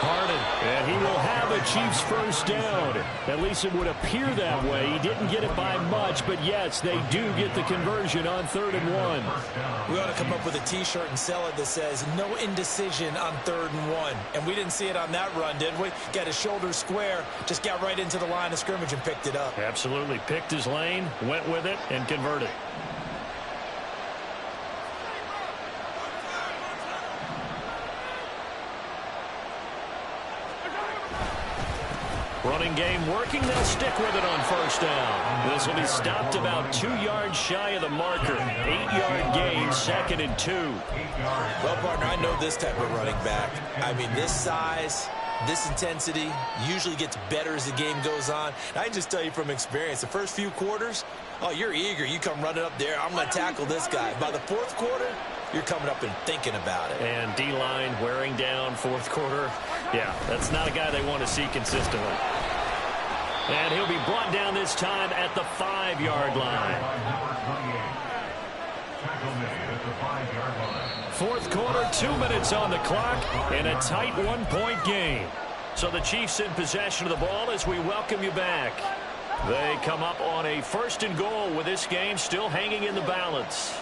Harden, and he will have a Chiefs first down. At least it would appear that way. He didn't get it by much, but yes, they do get the conversion on 3rd and 1. We ought to come up with a T-shirt and sell it that says, no indecision on 3rd and 1. And we didn't see it on that run, did we? Got his shoulders square, just got right into the line of scrimmage and picked it up. Absolutely. Picked his lane, went with it, and converted. Running game working. They'll stick with it on first down. This will be stopped about 2 yards shy of the marker. 8-yard gain, 2nd and 2. Well, partner, I know this type of running back. I mean, this size, this intensity usually gets better as the game goes on. And I can just tell you from experience, the first few quarters, oh, you're eager. You come running up there. I'm going to tackle this guy. By the 4th quarter, you're coming up and thinking about it. And D-line wearing down 4th quarter. Yeah, that's not a guy they want to see consistently. And he'll be brought down this time at the 5-yard line. 4th quarter, 2 minutes on the clock, and a tight 1-point game. So the Chiefs in possession of the ball as we welcome you back. They come up on a 1st and goal with this game still hanging in the balance.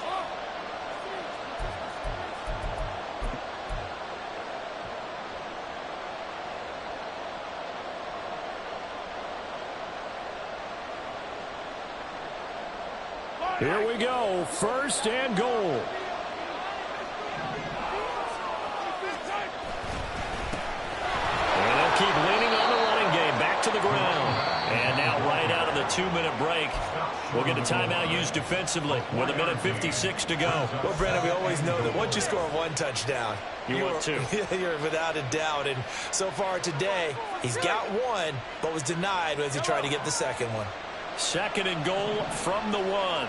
Here we go, 1st and goal. And they'll keep leaning on the running game. Back to the ground. And now right out of the 2-minute break, we'll get a timeout used defensively with 1:56 to go. Well, Brandon, we always know that once you score 1 touchdown, You want 2. You're without a doubt. And so far today, he's got 1, but was denied as he tried to get the 2nd one. 2nd and goal from the 1.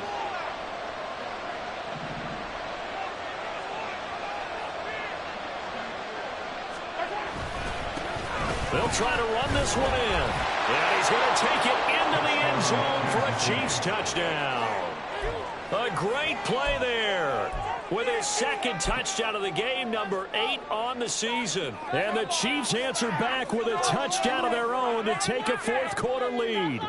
They'll try to run this one in. And he's going to take it into the end zone for a Chiefs touchdown. A great play there. With his 2nd touchdown of the game, number 8 on the season. And the Chiefs answer back with a touchdown of their own to take a 4th quarter lead.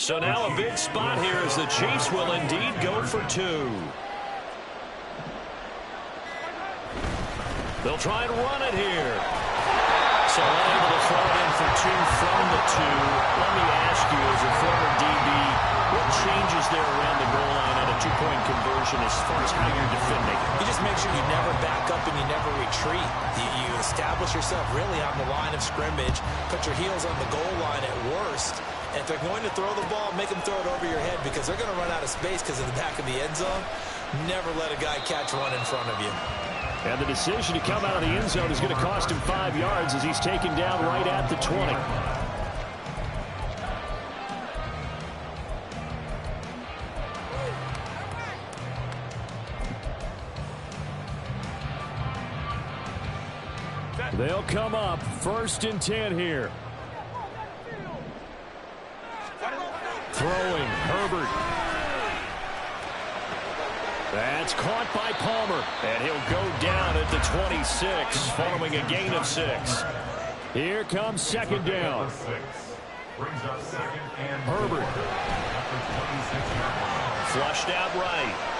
So now a big spot here as the Chiefs will indeed go for 2. They'll try and run it here. So unable to throw it in for 2 from the 2. Let me ask you, as a former DB, what changes there around the goal line on a 2-point conversion as far as how you're defending? You just make sure you never back up and you never retreat. You establish yourself really on the line of scrimmage, put your heels on the goal line at worst, and if they're going to throw the ball, make them throw it over your head because they're going to run out of space because of the back of the end zone. Never let a guy catch one in front of you. And the decision to come out of the end zone is going to cost him 5 yards as he's taken down right at the 20. They'll come up 1st and 10 here. Throwing, Herbert. That's caught by Palmer, and he'll go down at the 26 following a gain of 6. Here comes 2nd down. Herbert. Flushed out right.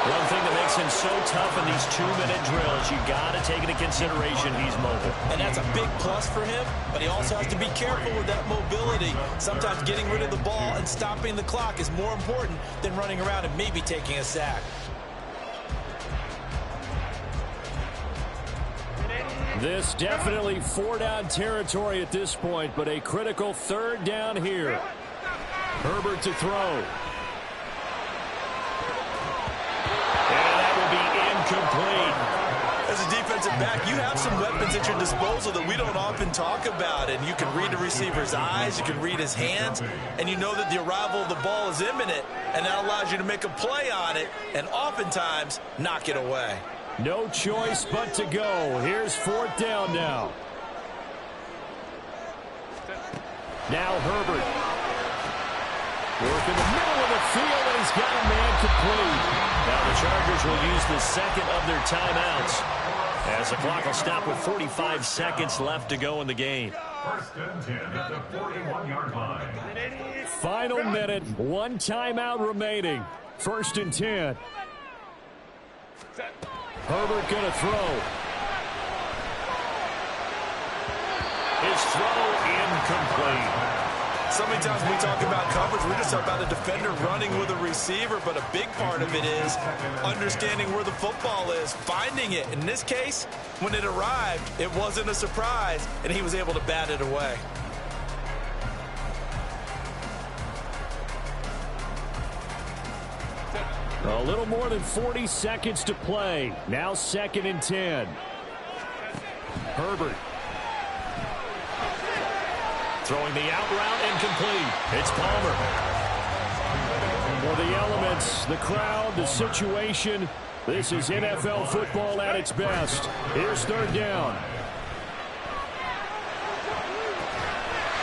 One thing that makes him so tough in these 2-minute drills, you got to take into consideration he's mobile. And that's a big plus for him, but he also has to be careful with that mobility. Sometimes getting rid of the ball and stopping the clock is more important than running around and maybe taking a sack. This definitely 4-down territory at this point, but a critical 3rd down here. Herbert to throw. Complete. As a defensive back, you have some weapons at your disposal that we don't often talk about, and you can read the receiver's eyes, you can read his hands, and you know that the arrival of the ball is imminent, and that allows you to make a play on it and oftentimes knock it away. No choice but to go. Here's 4th down now. Now Herbert. Work in the middle of the field, and he's got a man complete. Now the Chargers will use the 2nd of their timeouts as the clock will stop with 45 seconds left to go in the game. 1st and 10 at the 41-yard line. Final minute, 1 timeout remaining. 1st and 10. Herbert going to throw. His throw incomplete. So many times when we talk about coverage, we're just about a defender running with a receiver, but a big part of it is understanding where the football is, finding it. In this case, when it arrived, it wasn't a surprise, and he was able to bat it away. A little more than 40 seconds to play. Now 2nd and 10. Herbert. Throwing the out route incomplete. It's Palmer. For the elements, the crowd, the situation, this is NFL football at its best. Here's 3rd down.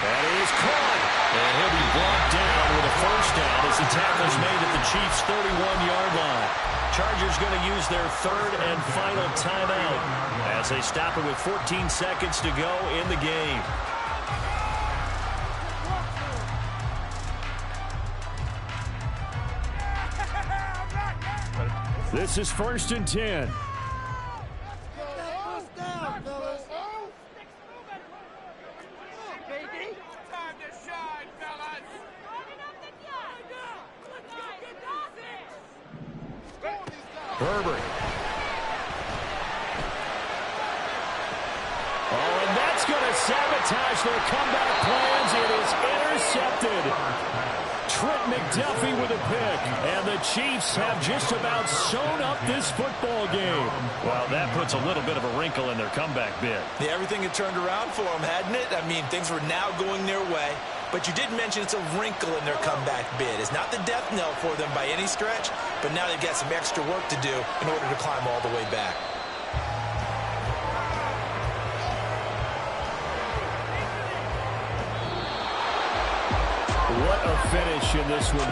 That is caught. And he'll be brought down with a 1st down as the tackle's made at the Chiefs' 31-yard line. Chargers going to use their 3rd and final timeout as they stop it with 14 seconds to go in the game. This is 1st and 10. Herbert. Oh, and that's going to sabotage their comeback plans. It is intercepted. Trent McDuffie with a pick. And the Chiefs have just about sewn up this football game. Well, that puts a little bit of a wrinkle in their comeback bid. Yeah, everything had turned around for them, hadn't it? I mean, things were now going their way. But you did mention it's a wrinkle in their comeback bid. It's not the death knell for them by any stretch, but now they've got some extra work to do in order to climb all the way back. What a finish in this one.